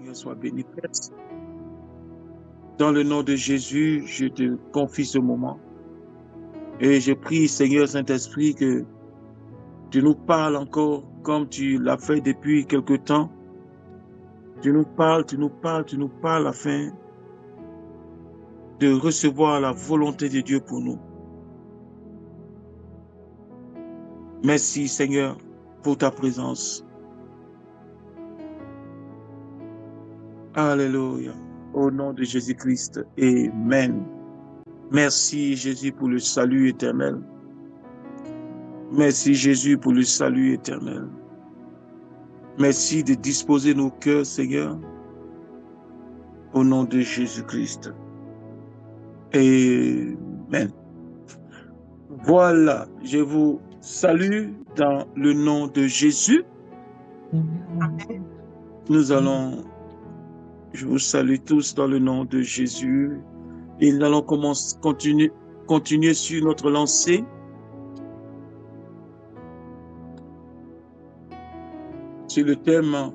Seigneur soit béni. Dans le nom de Jésus, je te confie ce moment. Et je prie, Seigneur Saint-Esprit, que tu nous parles encore comme tu l'as fait depuis quelque temps. Tu nous parles afin de recevoir la volonté de Dieu pour nous. Merci, Seigneur, pour ta présence. Alléluia. Au nom de Jésus-Christ. Amen. Merci, Jésus, pour le salut éternel. Merci, Jésus, pour le salut éternel. Merci de disposer nos cœurs, Seigneur, au nom de Jésus-Christ. Amen. Voilà, je vous salue dans le nom de Jésus. Amen. Je vous salue tous dans le nom de Jésus. Et nous allons continuer sur notre lancée. Sur le thème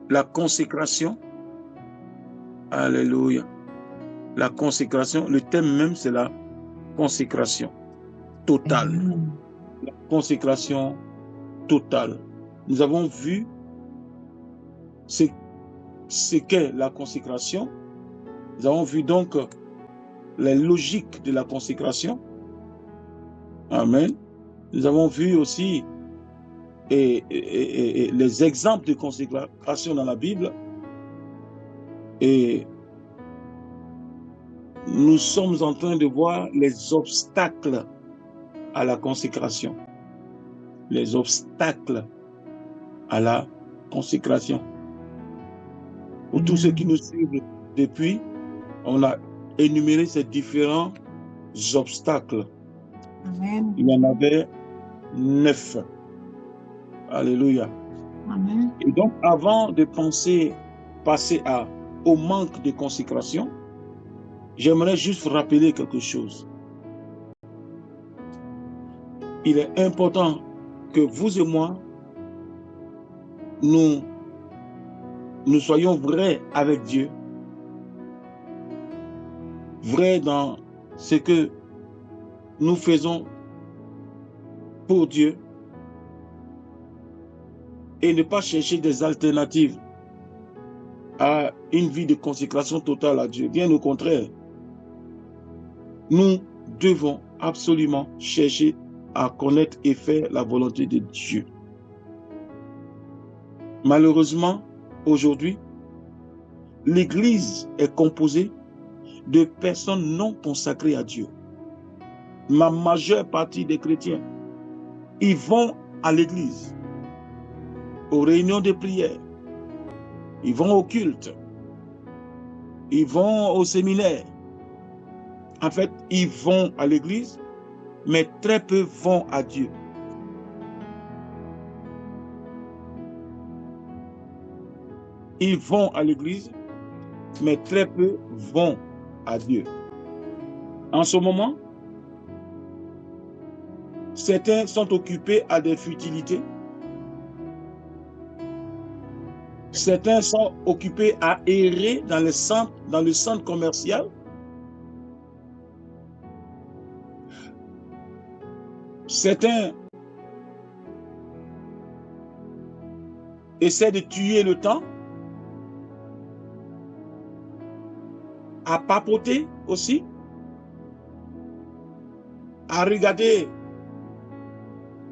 la consécration. Alléluia. La consécration, le thème même c'est la consécration totale. La consécration totale. Nous avons vu ce qu'est la consécration. Nous avons vu donc la logique de la consécration. Amen. Nous avons vu aussi et les exemples de consécration dans la Bible. Et nous sommes en train de voir les obstacles à la consécration. Les obstacles à la consécration. Pour tous ceux qui nous suivent depuis, on a énuméré ces différents obstacles. Amen. Il y en avait 9. Alléluia. Amen. Et donc, avant de passer au manque de consécration, j'aimerais juste rappeler quelque chose. Il est important que vous et moi, nous soyons vrais avec Dieu, vrais dans ce que nous faisons pour Dieu et ne pas chercher des alternatives à une vie de consécration totale à Dieu. Bien au contraire, nous devons absolument chercher à connaître et faire la volonté de Dieu. Malheureusement, aujourd'hui, l'Église est composée de personnes non consacrées à Dieu. La majeure partie des chrétiens, ils vont à l'Église, aux réunions de prière, ils vont au culte, ils vont au séminaire. En fait, ils vont à l'Église, mais très peu vont à Dieu. Ils vont à l'Église, mais très peu vont à Dieu. En ce moment, certains sont occupés à des futilités. Certains sont occupés à errer dans le centre commercial. Certains essaient de tuer le temps, à papoter aussi, à regarder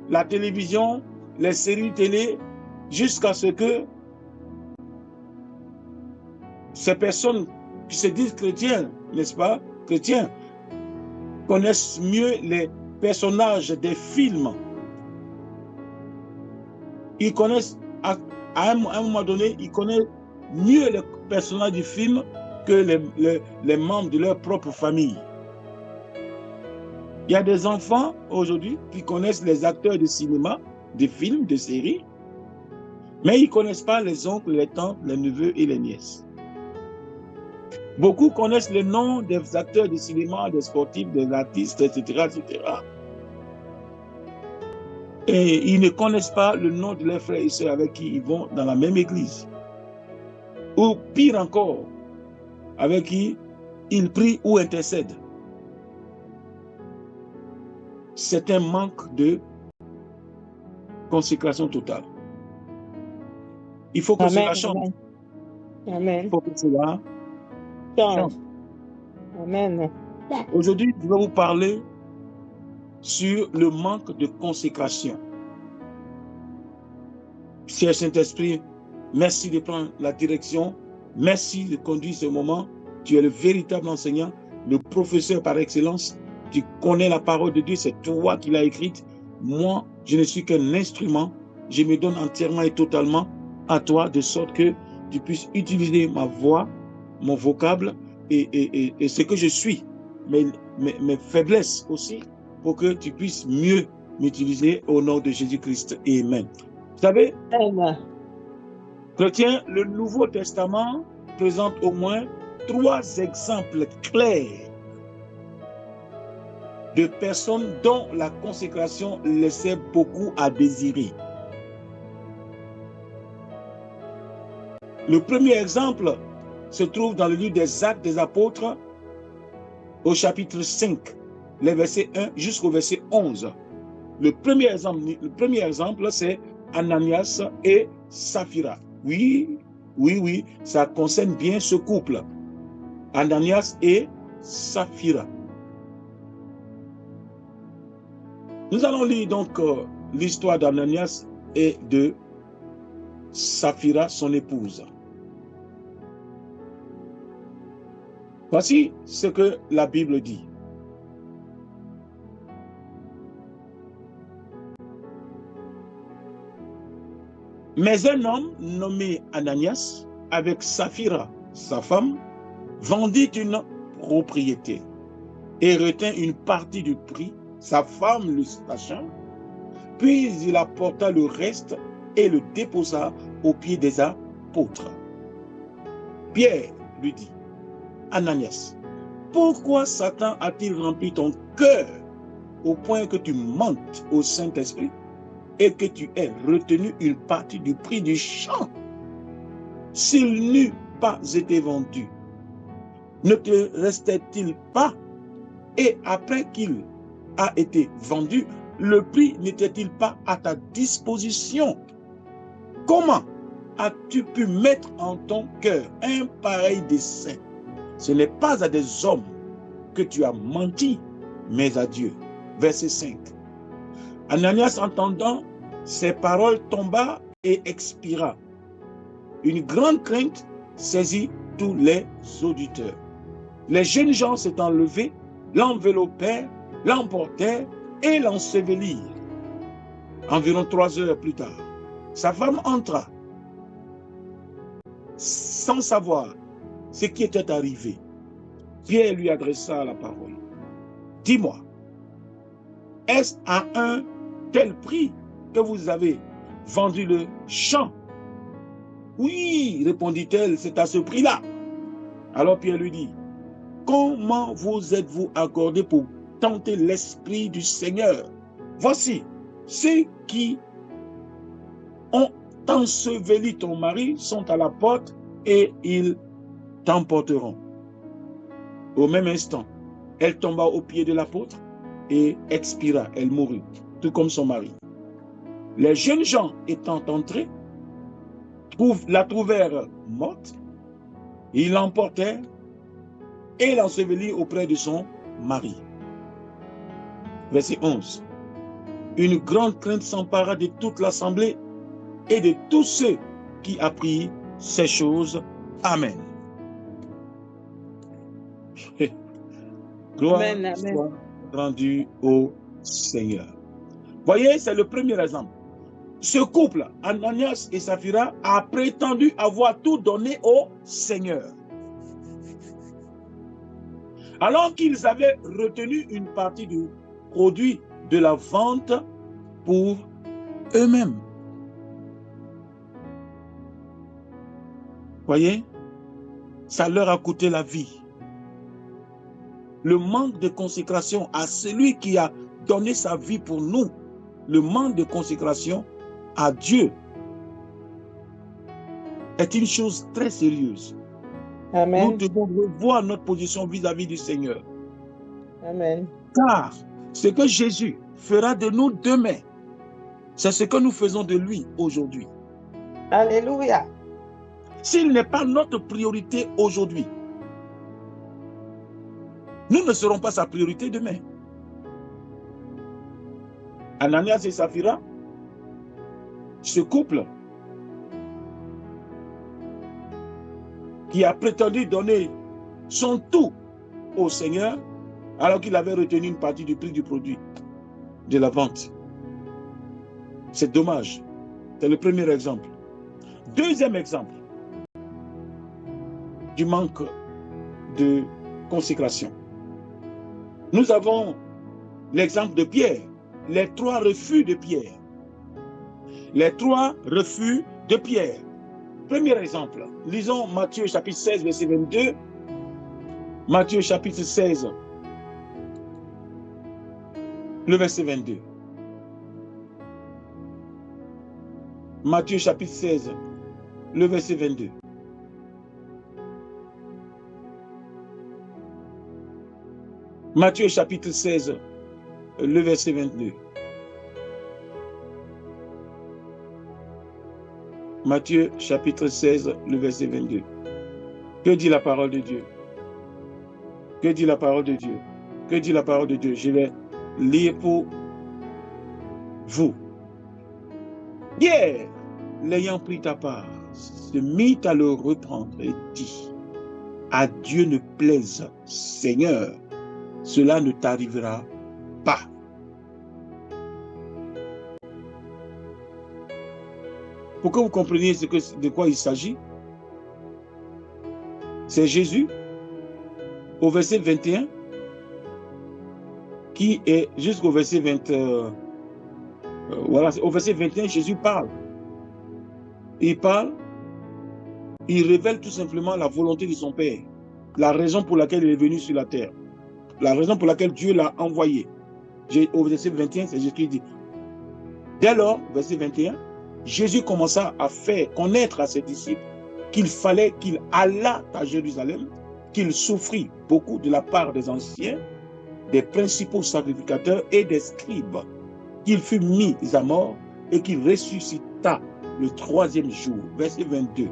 la télévision, les séries télé, jusqu'à ce que ces personnes qui se disent chrétiennes, n'est-ce pas, chrétiens, connaissent mieux les personnages des films. Ils connaissent, à un moment donné, ils connaissent mieux les personnages du film que les membres de leur propre famille. Il y a des enfants aujourd'hui qui connaissent les acteurs de cinéma, de films, de séries, mais ils ne connaissent pas les oncles, les tantes, les neveux et les nièces. Beaucoup connaissent les noms des acteurs de cinéma, des sportifs, des artistes, etc., etc. Et ils ne connaissent pas le nom de leurs frères et sœurs avec qui ils vont dans la même église. ou pire encore, avec qui il prie ou intercède. C'est un manque de consécration totale. Il faut que cela change. Amen. Il faut que cela change. Amen. Aujourd'hui, je vais vous parler sur le manque de consécration. Cher Saint-Esprit, merci de prendre la direction. Merci de conduire ce moment. Tu es le véritable enseignant, le professeur par excellence. Tu connais la parole de Dieu, c'est toi qui l'as écrite. Moi, je ne suis qu'un instrument. Je me donne entièrement et totalement à toi, de sorte que tu puisses utiliser ma voix, mon vocable et ce que je suis, mes faiblesses aussi, pour que tu puisses mieux m'utiliser au nom de Jésus-Christ. Amen. Vous savez, Amen. chrétiens, le Nouveau Testament présente au moins 3 exemples clairs de personnes dont la consécration laissait beaucoup à désirer. Le premier exemple se trouve dans le livre des Actes des Apôtres, au chapitre 5, les versets 1 jusqu'au verset 11. Le premier exemple, c'est Ananias et Saphira. Oui, ça concerne bien ce couple. Ananias et Saphira. Nous allons lire donc l'histoire d'Ananias et de Saphira, son épouse. Voici ce que la Bible dit. Mais un homme nommé Ananias, avec Saphira, sa femme, vendit une propriété et retint une partie du prix, sa femme le sachant, puis il apporta le reste et le déposa aux pieds des apôtres. Pierre lui dit: Ananias, pourquoi Satan a-t-il rempli ton cœur au point que tu mentes au Saint-Esprit et que tu aies retenu une partie du prix du champ? S'il n'eût pas été vendu, ne te restait-il pas? Et après qu'il a été vendu, le prix n'était-il pas à ta disposition? Comment as-tu pu mettre en ton cœur un pareil dessein? Ce n'est pas à des hommes que tu as menti, mais à Dieu. Verset 5. Ananias, entendant ces paroles, tomba et expira. Une grande crainte saisit tous les auditeurs. Les jeunes gens s'étant levés, l'enveloppèrent, l'emportèrent et l'ensevelirent. Environ 3 heures plus tard, sa femme entra, sans savoir ce qui était arrivé. Pierre lui adressa la parole. Dis-moi, est-ce à un tel prix que vous avez vendu le champ? Oui, répondit-elle, c'est à ce prix-là. Alors Pierre lui dit: comment vous êtes-vous accordé pour tenter l'esprit du Seigneur? Voici, ceux qui ont enseveli ton mari sont à la porte et ils t'emporteront. Au même instant, elle tomba aux pieds de l'apôtre et expira, elle mourut, tout comme son mari. Les jeunes gens étant entrés, la trouvèrent morte, ils l'emportèrent et l'ensevelirent auprès de son mari. Verset 11. Une grande crainte s'empara de toute l'assemblée et de tous ceux qui apprirent ces choses. Amen. Gloire soit rendue au Seigneur. Voyez, c'est le premier exemple. Ce couple, Ananias et Saphira, a prétendu avoir tout donné au Seigneur, alors qu'ils avaient retenu une partie du produit de la vente pour eux-mêmes. Voyez, ça leur a coûté la vie. Le manque de consécration à celui qui a donné sa vie pour nous, le manque de consécration à Dieu est une chose très sérieuse. Amen. Nous devons revoir notre position vis-à-vis du Seigneur. Amen. Car ce que Jésus fera de nous demain, c'est ce que nous faisons de lui aujourd'hui. Alléluia. S'il n'est pas notre priorité aujourd'hui, nous ne serons pas sa priorité demain. Ananias et Saphira, ce couple qui a prétendu donner son tout au Seigneur alors qu'il avait retenu une partie du prix du produit de la vente. C'est dommage. C'est le premier exemple. Deuxième exemple du manque de consécration. Nous avons l'exemple de Pierre, les 3 refus de Pierre. Les 3 refus de Pierre. Premier exemple, lisons Matthieu chapitre 16, verset 22. Matthieu chapitre 16, le verset 22. Matthieu chapitre 16, le verset 22. Matthieu chapitre 16, le verset 22. Matthieu chapitre 16, le verset 22. Que dit la parole de Dieu? Que dit la parole de Dieu? Que dit la parole de Dieu? Je vais lire pour vous. Pierre, l'ayant pris à part, se mit à le reprendre et dit: à Dieu ne plaise, Seigneur, cela ne t'arrivera pas. Pour que vous compreniez de quoi il s'agit, c'est Jésus, au verset 21, qui est jusqu'au verset 20. Voilà, au verset 21, Jésus parle. Il parle, il révèle tout simplement la volonté de son Père, la raison pour laquelle il est venu sur la terre, la raison pour laquelle Dieu l'a envoyé. Au verset 21, c'est Jésus qui dit. Dès lors, verset 21, Jésus commença à faire connaître à ses disciples qu'il fallait qu'il allât à Jérusalem, qu'il souffrit beaucoup de la part des anciens, des principaux sacrificateurs et des scribes, qu'il fut mis à mort et qu'il ressuscita le 3e jour. Verset 22.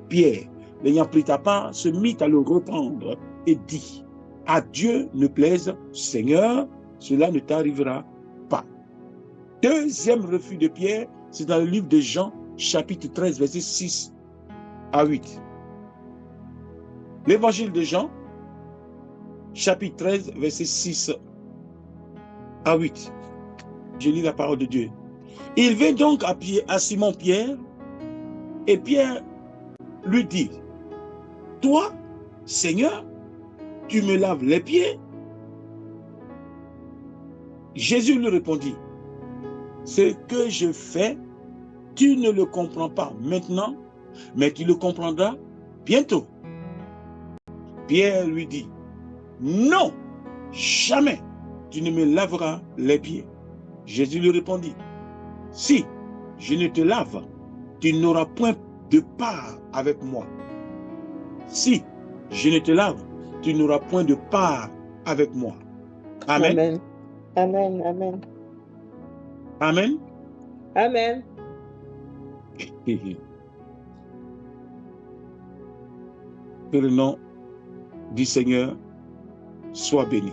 Pierre, l'ayant pris à part, se mit à le reprendre et dit: à Dieu ne plaise, Seigneur, cela ne t'arrivera pas. Deuxième refus de Pierre, c'est dans le livre de Jean, chapitre 13, verset 6 à 8. L'évangile de Jean, chapitre 13, verset 6 à 8. Je lis la parole de Dieu. Il vint donc à Simon Pierre, et Pierre lui dit: toi, Seigneur, tu me laves les pieds? Jésus lui répondit: ce que je fais, tu ne le comprends pas maintenant, mais tu le comprendras bientôt. Pierre lui dit: non, jamais tu ne me laveras les pieds. Jésus lui répondit: si je ne te lave, tu n'auras point de part avec moi. Si je ne te lave, tu n'auras point de part avec moi. Amen. Amen. Amen. Amen. Amen. Amen. Que le nom du Seigneur soit béni.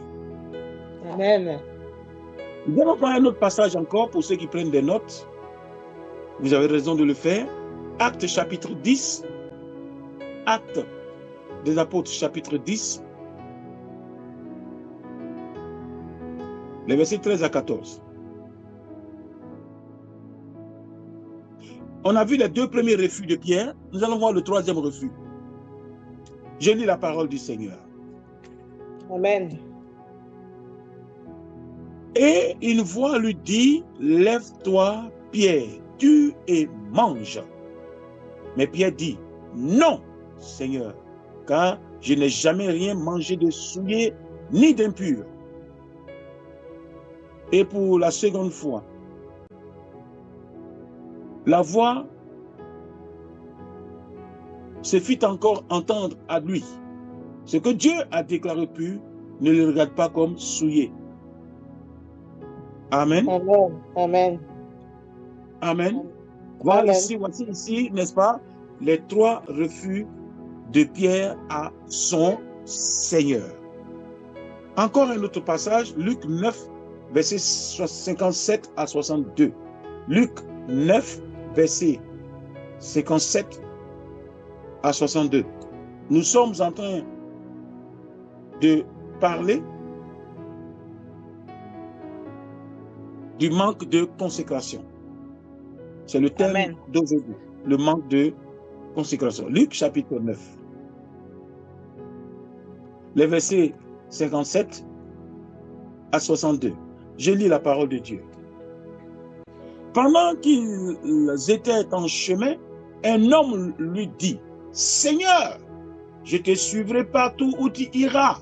Amen. Nous allons prendre un autre passage encore pour ceux qui prennent des notes. Vous avez raison de le faire. Actes chapitre 10. Actes des apôtres chapitre 10. Les versets 13 à 14. On a vu les 2 premiers refus de Pierre. Nous allons voir le 3e refus. Je lis la parole du Seigneur. Amen. Et une voix lui dit: lève-toi, Pierre, tue et mange. Mais Pierre dit: non, Seigneur, car je n'ai jamais rien mangé de souillé ni d'impur. Et pour la seconde fois, la voix se fit encore entendre à lui. Ce que Dieu a déclaré pur, ne le regarde pas comme souillé. Amen. Amen. Amen. Amen. Voilà Amen. ici, voici ici, n'est-ce pas, les 3 refus de Pierre à son Seigneur. Encore un autre passage, Luc 9, versets 57 à 62. Luc 9, versets 57 à 62. Nous sommes en train de parler du manque de consécration. C'est le thème d'aujourd'hui, le manque de consécration. Luc chapitre 9. Les versets 57 à 62. Je lis la parole de Dieu. Pendant qu'ils étaient en chemin, un homme lui dit, « Seigneur, je te suivrai partout où tu iras. »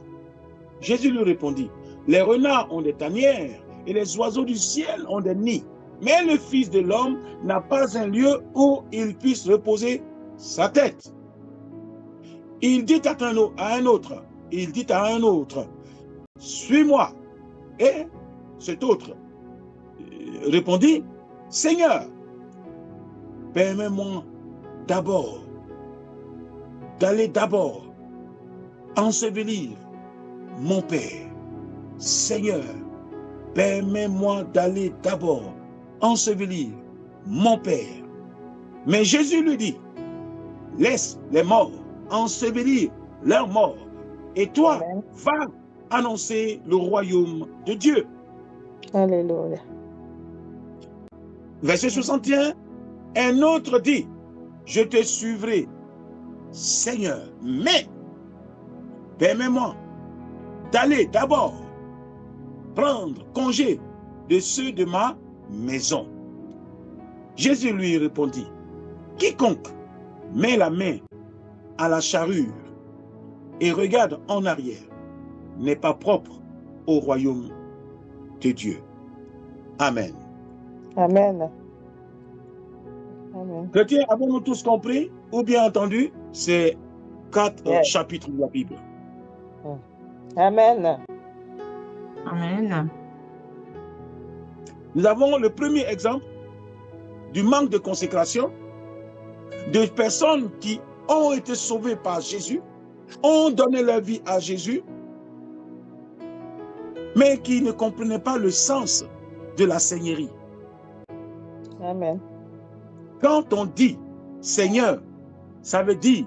Jésus lui répondit, « Les renards ont des tanières et les oiseaux du ciel ont des nids, mais le Fils de l'homme n'a pas un lieu où il puisse reposer sa tête. » Il dit à un autre, « Suis-moi. » Et cet autre répondit, « Seigneur, permets-moi d'aller d'abord ensevelir mon Père. Seigneur, permets-moi d'aller d'abord ensevelir mon Père. » Mais Jésus lui dit, « Laisse les morts ensevelir leurs morts, et toi, Amen. va annoncer le royaume de Dieu. » Alléluia. Verset 61, un autre dit, « Je te suivrai, Seigneur, mais permets-moi d'aller d'abord prendre congé de ceux de ma maison. » Jésus lui répondit, « Quiconque met la main à la charrue et regarde en arrière n'est pas propre au royaume de Dieu. » Amen. Amen. Amen. Chrétiens, avons-nous tous compris ou bien entendu ces 4 chapitres de la Bible? Amen. Amen. Nous avons le premier exemple du manque de consécration de personnes qui ont été sauvées par Jésus, ont donné leur vie à Jésus, mais qui ne comprenaient pas le sens de la seigneurie. Amen. Quand on dit Seigneur, ça veut dire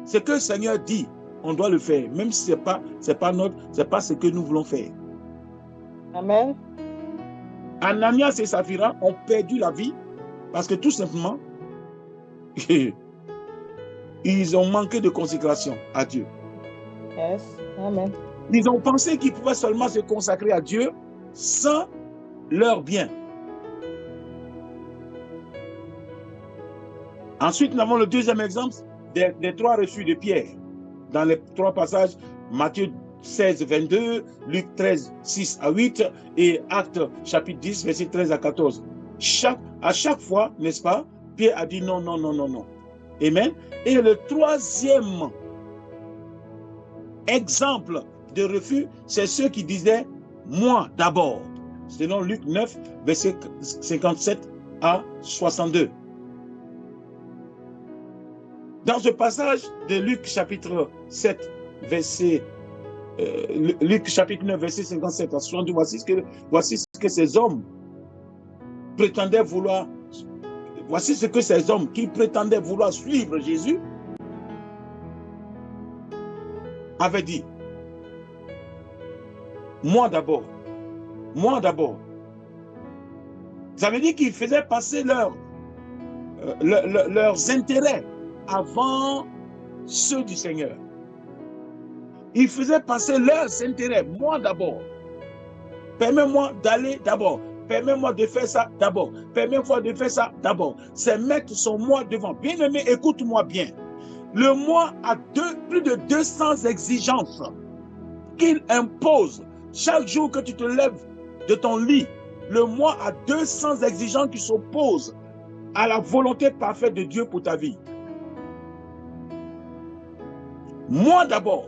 ce que le Seigneur dit, on doit le faire, même si c'est pas ce que nous voulons faire. Amen. Ananias et Saphira ont perdu la vie parce que tout simplement, ils ont manqué de consécration à Dieu. Yes. Amen. Ils ont pensé qu'ils pouvaient seulement se consacrer à Dieu sans leur bien. Ensuite, nous avons le deuxième exemple des 3 refus de Pierre. Dans les 3 passages, Matthieu 16, 22, Luc 13, 6 à 8 et Actes chapitre 10, verset 13 à 14. À chaque fois, n'est-ce pas, Pierre a dit non, non, non, non, non. Amen. Et le 3e exemple de refus, c'est ceux qui disaient moi d'abord. Selon Luc 9, verset 57 à 62. Dans ce passage de Luc chapitre 7, Luc chapitre 9, verset 57 à 62, voici ce que ces hommes prétendaient vouloir, voici ce que ces hommes qui prétendaient vouloir suivre Jésus avaient dit. Moi d'abord. Moi d'abord. Ça veut dire qu'ils faisaient passer leurs intérêts avant ceux du Seigneur. Ils faisaient passer leurs intérêts, moi d'abord. Permets-moi d'aller d'abord. Permets-moi de faire ça d'abord. Permets-moi de faire ça d'abord. C'est mettre son moi devant. Bien-aimé, écoute-moi bien. Le moi a plus de 200 exigences qu'il impose. Chaque jour que tu te lèves de ton lit, le moi a 200 exigences qui s'opposent à la volonté parfaite de Dieu pour ta vie. Moi d'abord.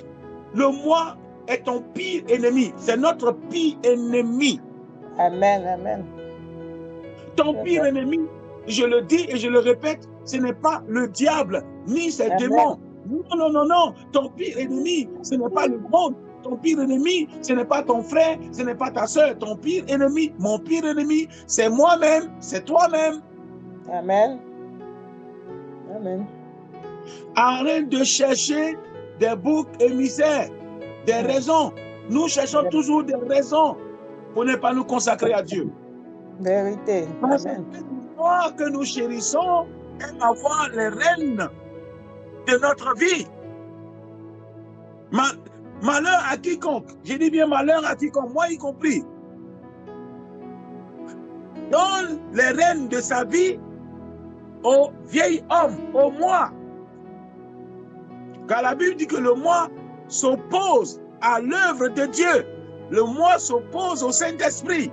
Le moi est ton pire ennemi. C'est notre pire ennemi. Amen. Amen. Ton pire ennemi, je le dis et je le répète, ce n'est pas le diable, ni ses démons. Non, non, non, non. Ton pire ennemi, ce n'est pas le monde. Ton pire ennemi, ce n'est pas ton frère, ce n'est pas ta soeur. Ton pire ennemi, mon pire ennemi, c'est moi-même, c'est toi-même. Amen. Amen. Arrête de chercher des boucs émissaires, des raisons. Nous cherchons toujours des raisons pour ne pas nous consacrer à Dieu. Vérité. Parce Amen. que moi que nous chérissons aime avoir les rênes de notre vie. Malheur à quiconque, je dis bien malheur à quiconque, moi y compris, donne les rênes de sa vie au vieil homme, au moi. Car la Bible dit que le moi s'oppose à l'œuvre de Dieu. Le moi s'oppose au Saint-Esprit.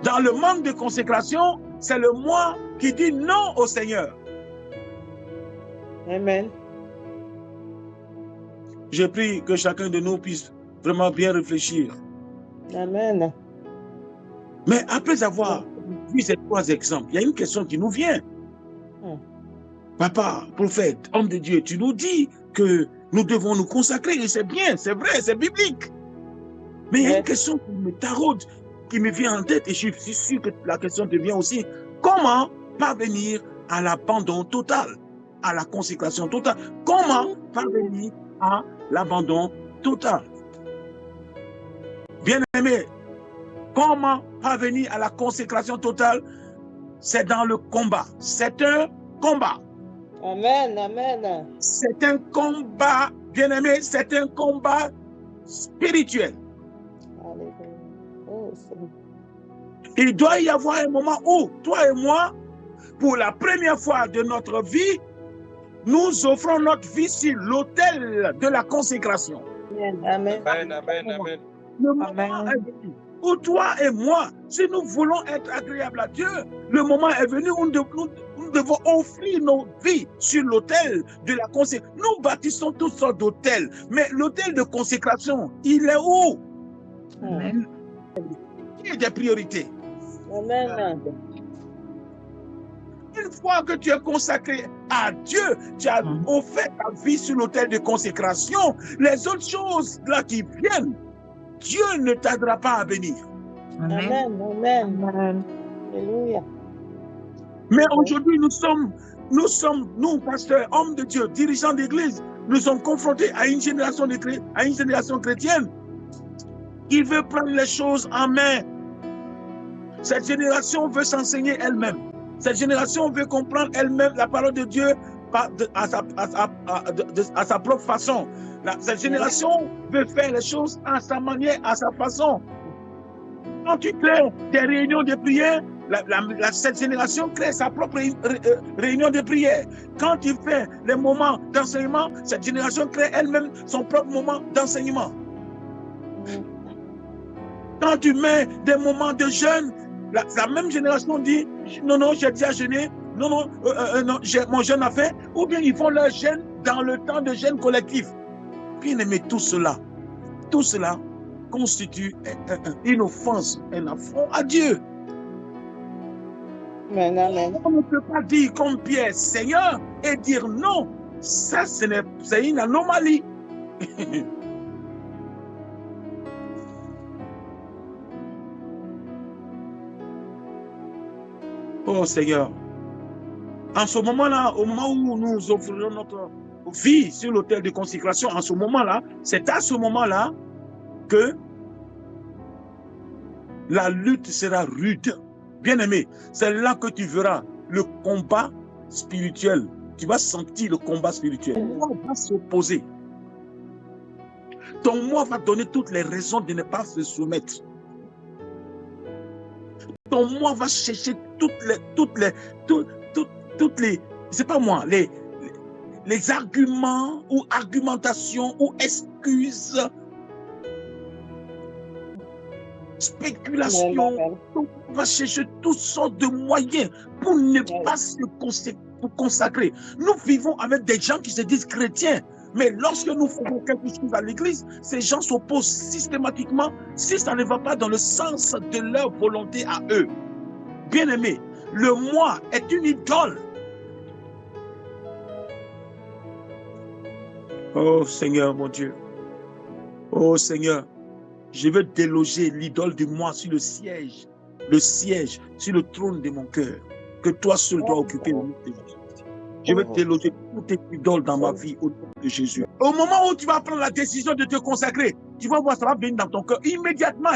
Dans le manque de consécration, c'est le moi qui dit non au Seigneur. Amen. Je prie que chacun de nous puisse vraiment bien réfléchir. Amen. Mais après avoir vu ces trois exemples, il y a une question qui nous vient. Papa, prophète, homme de Dieu, tu nous dis que nous devons nous consacrer, et c'est bien, c'est vrai, c'est biblique. Mais il y a une question qui me taraude, qui me vient en tête, et je suis sûr que la question te vient aussi. Comment parvenir à l'abandon total, à la consécration totale? Comment parvenir à l'abandon total? Bien-aimé, comment parvenir à la consécration totale? C'est dans le combat. C'est un combat. Amen. Amen. C'est un combat, bien-aimé, c'est un combat spirituel. Oh, il doit y avoir un moment où, toi et moi, pour la première fois de notre vie, nous offrons notre vie sur l'autel de la consécration. Amen. Amen, amen, amen. Le moment est venu où toi et moi, si nous voulons être agréables à Dieu, le moment est venu où nous devons offrir nos vies sur l'autel de la consécration. Nous bâtissons toutes sortes d'autels, mais l'autel de consécration, il est où? Amen. Il y a des priorités. Amen. Une fois que tu es consacré à Dieu, tu as offert ta vie sur l'autel de consécration, les autres choses là qui viennent, Dieu ne t'aidera pas à venir. Amen. Amen. Alléluia. Mais aujourd'hui, nous, pasteurs, hommes de Dieu, dirigeants d'église, nous sommes confrontés à une génération chrétienne qui veut prendre les choses en main. Cette génération veut s'enseigner elle-même. Cette génération veut comprendre elle-même la parole de Dieu à sa propre façon. Cette génération veut faire les choses à sa manière, à sa façon. Quand tu crées des réunions de prière, cette génération crée sa propre réunion de prière. Quand tu fais les moments d'enseignement, cette génération crée elle-même son propre moment d'enseignement. Quand tu mets des moments de jeûne, la même génération dit non, non, j'ai déjà jeûné, non, non, non, mon jeûne a fait, ou bien ils font leur jeûne dans le temps de jeûne collectif. Bien aimé, tout cela constitue une offense, un affront à Dieu. Amen, amen. On ne peut pas dire comme Pierre, Seigneur, et dire non. Ça, c'est une anomalie. Oh Seigneur, en ce moment-là, au moment où nous offrirons notre vie sur l'autel de consécration, en ce moment-là, c'est à ce moment-là que la lutte sera rude. Bien-aimé, c'est là que tu verras le combat spirituel. Tu vas sentir le combat spirituel. Ton moi va s'opposer. Ton moi va donner toutes les raisons de ne pas se soumettre. Ton moi va chercher toutes les, c'est pas moi, les arguments ou argumentations ou excuses spéculation. Amen. On va chercher toutes sortes de moyens pour ne pas se consacrer. Nous vivons avec des gens qui se disent chrétiens, mais lorsque nous faisons quelque chose à l'église, ces gens s'opposent systématiquement si ça ne va pas dans le sens de leur volonté à eux. Bien-aimé, le moi est une idole. Oh Seigneur, mon Dieu. Oh Seigneur, je veux déloger l'idole du moi sur le siège sur le trône de mon cœur, que toi seul dois occuper le nom de Jésus. Je veux déloger toute idole dans ma vie au nom de Jésus. Au moment où tu vas prendre la décision de te consacrer, tu vas voir, ça va venir dans ton cœur immédiatement.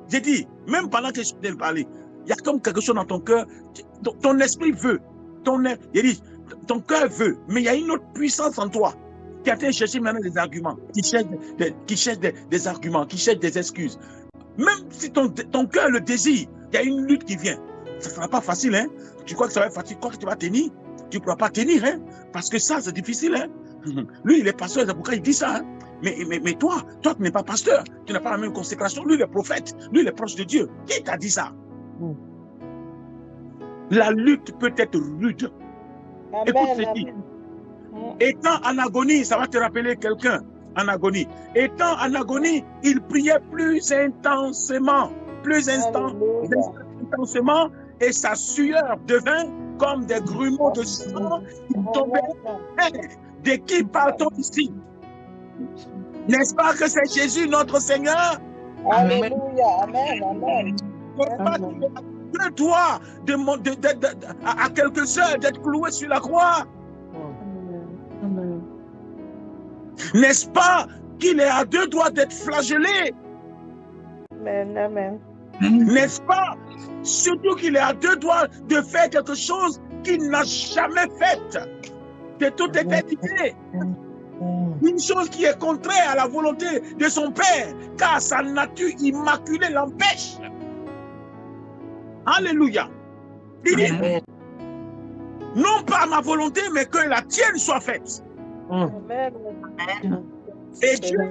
J'ai dit, même pendant que je suis de parler, il y a comme quelque chose dans ton cœur, ton esprit veut, ton cœur veut, mais il y a une autre puissance en toi qui a été chercher maintenant des arguments, qui cherche des arguments, qui cherche des excuses. Même si ton cœur le désire, il y a une lutte qui vient. Ça ne sera pas facile, hein? Tu crois que ça va être facile? Tu crois que tu vas tenir? Tu ne pourras pas tenir, hein? Parce que ça, c'est difficile, hein? Lui, il est pasteur, c'est pourquoi il dit ça, hein? Mais toi, tu n'es pas pasteur, tu n'as pas la même consécration. Lui, il est prophète, lui, il est proche de Dieu. Qui t'a dit ça? La lutte peut être rude. Écoute ceci. Étant en agonie, ça va te rappeler quelqu'un en agonie. Étant en agonie, il priait plus intensément, et sa sueur devint comme des grumeaux de sang qui tombaient. De qui parle-t-on ici? N'est-ce pas que c'est Jésus notre Seigneur? Alléluia. Amen. Amen. N'est-ce pas que toi, à quelques heures d'être cloué sur la croix? N'est-ce pas qu'il est à deux doigts d'être flagellé? Amen. Amen. N'est-ce pas? Surtout qu'il est à deux doigts de faire quelque chose qu'il n'a jamais fait de toute éternité. Une chose qui est contraire à la volonté de son Père, car sa nature immaculée l'empêche. Alléluia. Il dit, non pas ma volonté, mais que la tienne soit faite. Amen. Et Dieu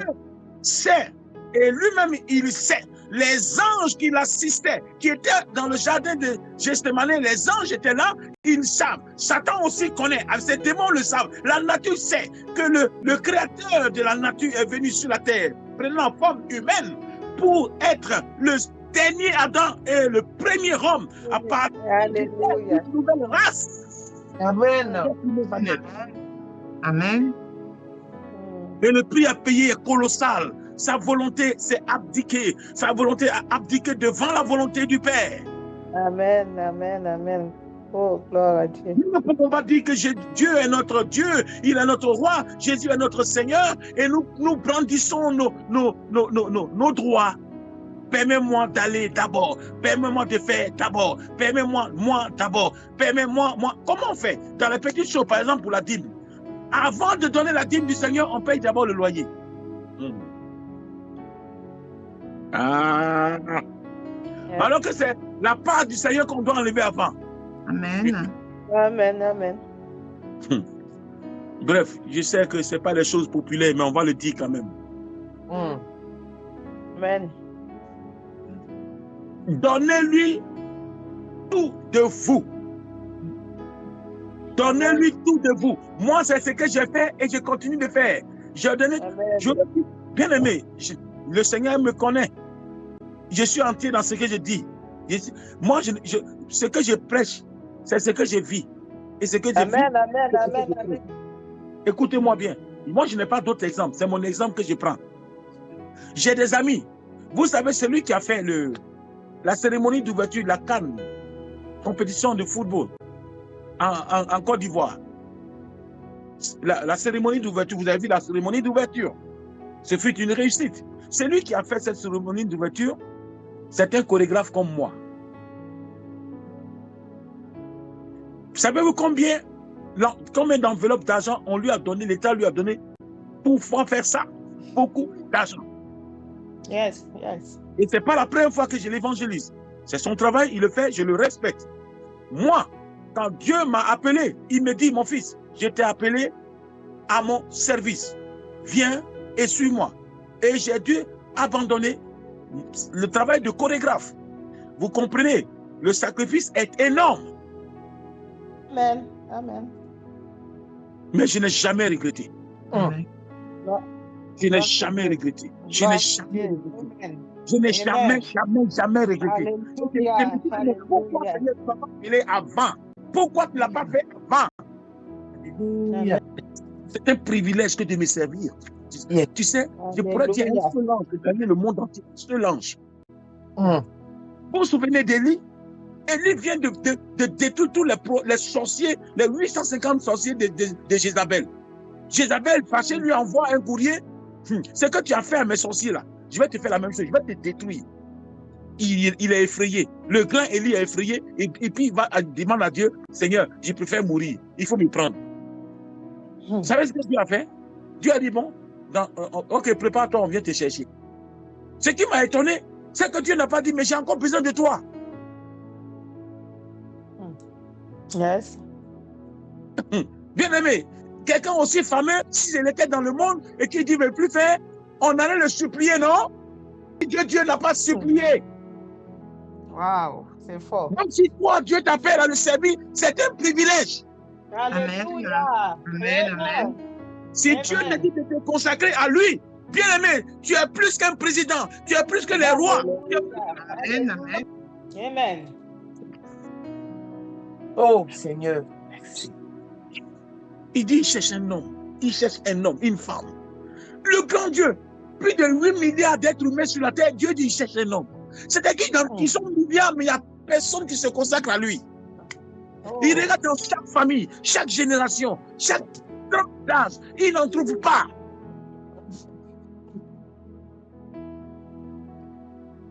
sait, et lui-même il sait, les anges qui l'assistaient, qui étaient dans le jardin de Gethsémane, les anges étaient là, ils savent. Satan aussi connaît, ces démons le savent. La nature sait que le créateur de la nature est venu sur la terre, prenant forme humaine, pour être le dernier Adam et le premier homme à partir d'une nouvelle race. Amen. Amen. Et le prix à payer est colossal. Sa volonté s'est abdiquée. Sa volonté a abdiqué devant la volonté du Père. Amen. Amen. Amen. Oh, gloire à Dieu. Nous ne pouvons pas dire que Dieu est notre Dieu, il est notre roi, Jésus est notre Seigneur, et nous brandissons nos droits. Permets-moi d'aller d'abord. Permets-moi de faire d'abord. Permets-moi, moi d'abord. Permets-moi, moi. Comment on fait? Dans les petites choses, par exemple, pour la dîme. Avant de donner la dîme du Seigneur, on paye d'abord le loyer. Alors que c'est la part du Seigneur qu'on doit enlever avant. Amen. Amen. Amen. Bref, je sais que ce n'est pas les choses populaires, mais on va le dire quand même. Amen. Donnez-lui tout de vous. Donnez-lui tout de vous. Moi, c'est ce que j'ai fait et je continue de faire. J'ai donné, bien aimé, le Seigneur me connaît. Je suis entier dans ce que je dis. Moi, ce que je prêche, c'est ce que je vis. Et ce que je vis. Amen. Écoutez-moi bien. Moi, je n'ai pas d'autres exemples. C'est mon exemple que je prends. J'ai des amis. Vous savez, celui qui a fait la cérémonie d'ouverture de la CAN, compétition de football, en Côte d'Ivoire. La cérémonie d'ouverture, vous avez vu la cérémonie d'ouverture. Ce fut une réussite. Celui qui a fait cette cérémonie d'ouverture, c'est un chorégraphe comme moi. Savez-vous combien d'enveloppes d'argent on lui a donné, l'État lui a donné pour pouvoir faire ça? Beaucoup d'argent. Yes. Et ce n'est pas la première fois que je l'évangélise. C'est son travail, il le fait, je le respecte. Moi, quand Dieu m'a appelé, il me dit, mon fils, je t'ai appelé à mon service. Viens et suis-moi. Et j'ai dû abandonner le travail de chorégraphe. Vous comprenez? Le sacrifice est énorme. Amen. Amen. Mais je n'ai jamais regretté. Amen. Je n'ai jamais regretté. Je n'ai jamais regretté. Amen. Je n'ai Amen. jamais regretté. Alléluia. Pourquoi tu ne l'as pas fait avant? Pourquoi tu ne l'as pas fait avant? Alléluia. C'est un privilège que de me servir. Tu sais, je pourrais dire un seul ange de gagner le monde entier. Un seul ange. Vous vous souvenez d'Élie? Élie vient de détruire tous les sorciers, les 850 sorciers de Jézabel. Jézabel, fâchée, lui envoie un courrier. Ce que tu as fait à mes sorciers là, je vais te faire la même chose, je vais te détruire. Il est effrayé. Le grand Élie est effrayé et puis il va demander à Dieu, Seigneur, je préfère mourir, il faut me prendre. Vous savez ce que Dieu a fait? Dieu a dit, bon, ok, prépare-toi, on vient te chercher. Ce qui m'a étonné, c'est que Dieu n'a pas dit, mais j'ai encore besoin de toi. Yes. Bien aimé, quelqu'un aussi fameux, s'il était dans le monde et qui dit, mais plus faire, on allait le supplier, non? Dieu n'a pas supplié. Wow, c'est fort. Même si toi, Dieu t'appelle à le servir, c'est un privilège. Alléluia. Amen. Amen. Si Dieu t'a dit de te consacrer à lui, bien aimé, tu es plus qu'un président, tu es plus que les rois. Amen. Amen. Amen. Oh Seigneur, merci. Il dit, il cherche un homme, il cherche un homme, une femme. Le grand Dieu, plus de 8 milliards d'êtres humains sur la terre, Dieu dit, il cherche un homme. C'est-à-dire qu'ils sont milliards, mais il n'y a personne qui se consacre à lui. Il regarde dans chaque famille, chaque génération, chaque tranche d'âge, il n'en trouve pas.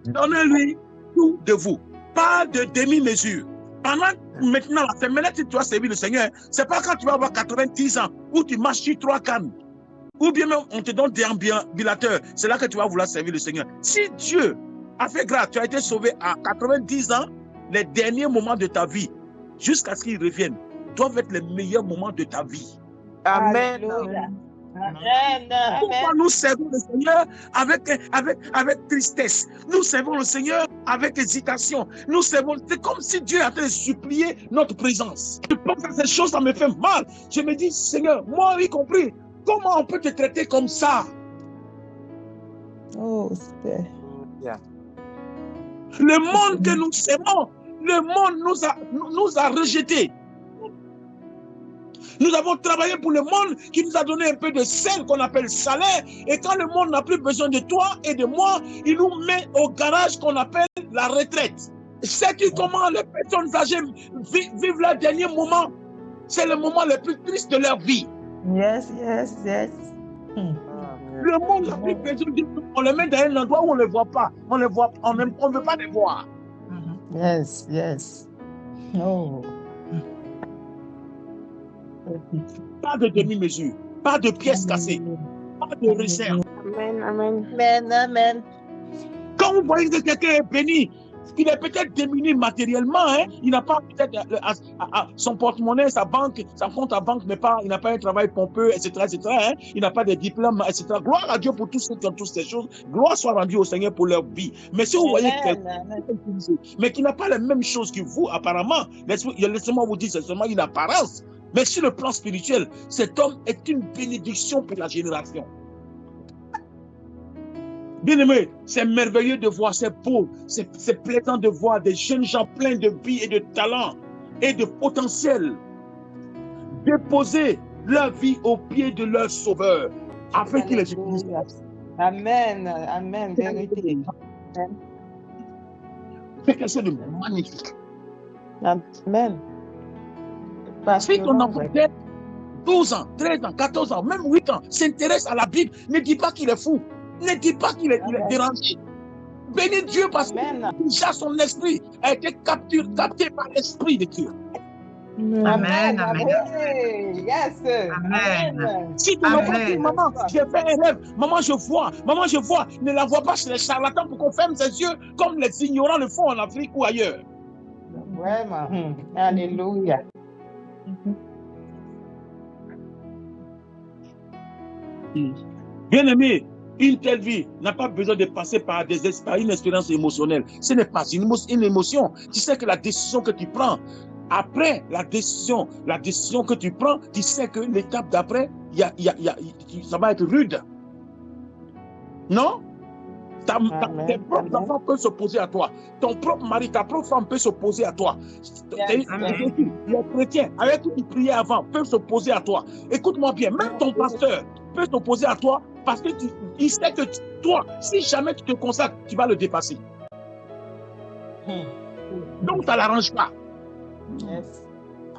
Donnez-lui tout de vous, pas de demi-mesure. Maintenant, c'est maintenant que tu dois servir le Seigneur. C'est pas quand tu vas avoir 90 ans, où tu marches sur 3 cannes, ou bien même on te donne des ambulateurs, c'est là que tu vas vouloir servir le Seigneur. Si Dieu a fait grâce, tu as été sauvé à 90 ans, les derniers moments de ta vie, jusqu'à ce qu'il revienne, doivent être les meilleurs moments de ta vie. Amen. Pourquoi nous servons le Seigneur avec tristesse? Nous servons le Seigneur avec hésitation. Nous servons, c'est comme si Dieu est en train de supplier notre présence. Je pense à ces choses, ça me fait mal. Je me dis, Seigneur, moi y compris, comment on peut te traiter comme ça? Oh, c'est... Le monde que nous servons, le monde nous a rejetés. Nous avons travaillé pour le monde qui nous a donné un peu de sel qu'on appelle salaire. Et quand le monde n'a plus besoin de toi et de moi, il nous met au garage qu'on appelle la retraite. Sais-tu comment les personnes âgées vivent leur dernier moment? C'est le moment le plus triste de leur vie. Yes, yes, yes. Le monde n'a plus besoin de nous. On les met dans un endroit où on ne les voit pas. On ne veut pas les voir. Yes, yes. Oh. Pas de demi-mesure, pas de pièces cassées, pas de réserve. Amen, amen. Amen, amen. Quand vous voyez que quelqu'un est béni, il est peut-être démuni matériellement, hein? Il n'a pas peut-être son porte-monnaie, sa banque, son compte à banque n'est pas, il n'a pas un travail pompeux, etc., etc., hein? Il n'a pas de diplôme, etc. Gloire à Dieu pour tous ceux qui ont toutes ces choses. Gloire soit rendue au Seigneur pour leur vie. Mais si vous voyez quelqu'un, mais qui n'a pas les mêmes choses que vous, apparemment, laissez-moi vous dire, c'est seulement une apparence. Mais sur le plan spirituel, cet homme est une bénédiction pour la génération. Bien aimé, c'est merveilleux de voir, c'est beau, c'est plaisant de voir des jeunes gens pleins de vie et de talent et de potentiel déposer leur vie aux pieds de leur Sauveur afin qu'il les utilise. Amen, amen, vérité. C'est quelque chose de magnifique. Amen. Si ton enfant de 12 ans, 13 ans, 14 ans, même 8 ans, s'intéresse à la Bible, ne dis pas qu'il est fou. Ne dis pas qu'il est dérangé. Bénis Dieu parce que déjà son esprit a été capté par l'esprit de Dieu. Amen, amen. Yes. Amen. Si ton enfant dit, maman, j'ai fait un rêve, maman, je vois, ne la vois pas chez les charlatans pour qu'on ferme ses yeux comme les ignorants le font en Afrique ou ailleurs. Vraiment. Alléluia. Bien aimé, Une telle vie n'a pas besoin de passer par une expérience émotionnelle. Ce n'est pas une émotion. Tu sais que la décision que tu prends, après la décision que tu prends, tu sais que l'étape d'après, ça va être rude. Non? Tes propres enfants peuvent s'opposer à toi. Ton propre mari, ta propre femme peut s'opposer à toi. Les chrétiens, avec qui tu priais avant, peuvent s'opposer à toi. Écoute-moi bien, même ton pasteur peut s'opposer à toi parce qu'il sait que toi, si jamais tu te consacres, tu vas le dépasser. Donc, ça ne l'arrange pas. Yes.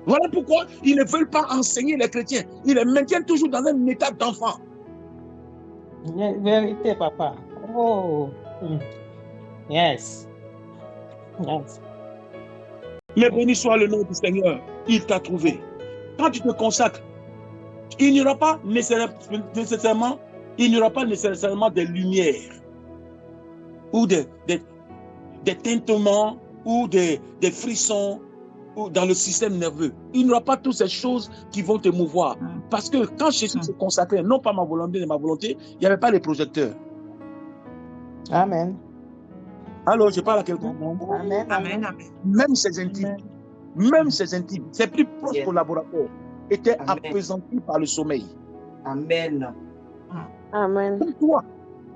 Voilà pourquoi ils ne veulent pas enseigner les chrétiens. Ils les maintiennent toujours dans un état d'enfant. Vérité, papa. Oh. Yes. Yes. Mais béni soit le nom du Seigneur. Il t'a trouvé. Quand tu te consacres, il n'y aura pas nécessairement des lumières ou des tintements ou des frissons ou dans le système nerveux. Il n'y aura pas toutes ces choses qui vont te mouvoir. Parce que quand Jésus se consacrait, non pas ma volonté, mais ma volonté, il n'y avait pas les projecteurs. Amen. Alors, je parle à quelqu'un. Amen. Amen. Même ses intimes, ses plus proches collaborateurs étaient appesantis par le sommeil. Amen. Amen. Comme toi,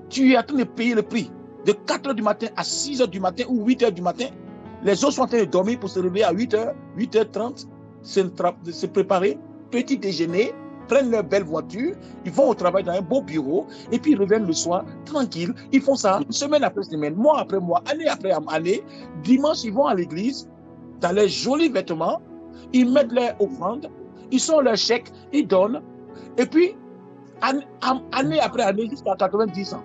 tu es en train de payer le prix. De 4h du matin à 6h du matin ou 8h du matin, les autres sont en train de dormir pour se réveiller à 8h, 8h30, se préparer, petit déjeuner, prennent leur belle voiture, ils vont au travail dans un beau bureau, et puis ils reviennent le soir, tranquille. Ils font ça semaine après semaine, mois après mois, année après année. Dimanche, ils vont à l'église, dans leurs jolis vêtements, ils mettent leurs offrandes, ils sont leurs chèques, ils donnent, et puis, année après année, jusqu'à 90 ans.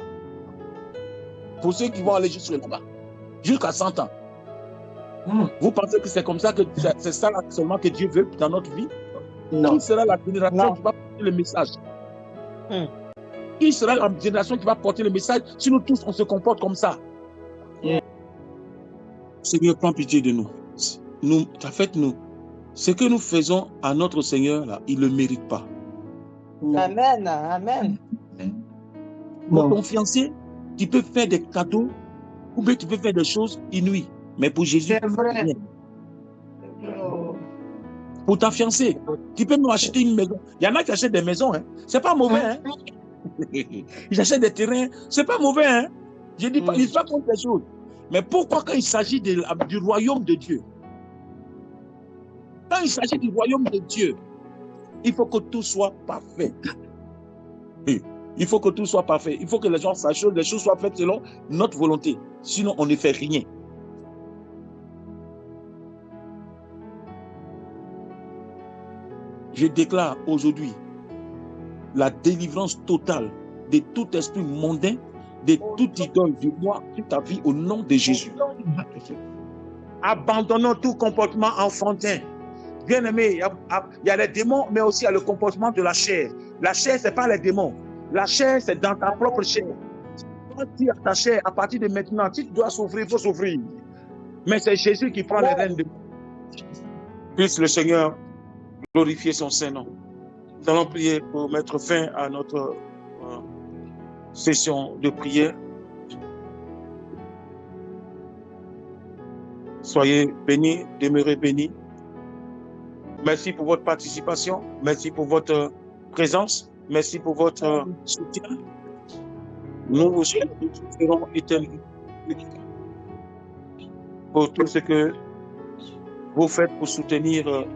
Pour ceux qui vont aller jusqu'à là-bas, jusqu'à 100 ans. Vous pensez que c'est comme ça, que c'est ça seulement que Dieu veut dans notre vie? Non. Qui sera la génération qui va porter le message? Qui sera la génération qui va porter le message si nous tous on se comporte comme ça? Seigneur, prends pitié de nous. En fait, ce que nous faisons à notre Seigneur, là, il ne le mérite pas. Amen. Amen. Pour ton fiancé, tu peux faire des cadeaux ou bien tu peux faire des choses inouïes. Mais pour Jésus, C'est vrai. rien. Pour ta fiancée, tu peux nous acheter une maison. Il y en a qui achètent des maisons, hein. C'est pas mauvais, hein. Ils achètent des terrains, c'est pas mauvais, hein. Je dis pas, ils ne sont pas contre les choses. Mais pourquoi quand il s'agit du royaume de Dieu? Quand il s'agit du royaume de Dieu, il faut que tout soit parfait. Il faut que tout soit parfait. Il faut que les gens sachent que les choses soient faites selon notre volonté. Sinon, on ne fait rien. Je déclare aujourd'hui la délivrance totale de tout esprit mondain, de toute idole du moi, toute ta vie au nom de Jésus. Abandonnons tout comportement enfantin. Bien aimé, il y a les démons, mais aussi il y a le comportement de la chair. La chair, ce n'est pas les démons. La chair, c'est dans ta propre chair. Quand tu as ta chair, à partir de maintenant, si tu dois souffrir, il faut souffrir. Mais c'est Jésus qui prend les rênes de. Puisse le Seigneur glorifier son Saint-Nom. Nous allons prier pour mettre fin à notre session de prière. Soyez bénis, demeurez bénis. Merci pour votre participation. Merci pour votre présence. Merci pour votre soutien. Nous vous serons éternellement pour tout ce que vous faites pour soutenir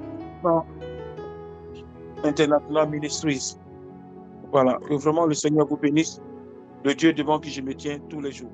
International Ministries. Voilà, que vraiment le Seigneur vous bénisse, le Dieu devant qui je me tiens tous les jours.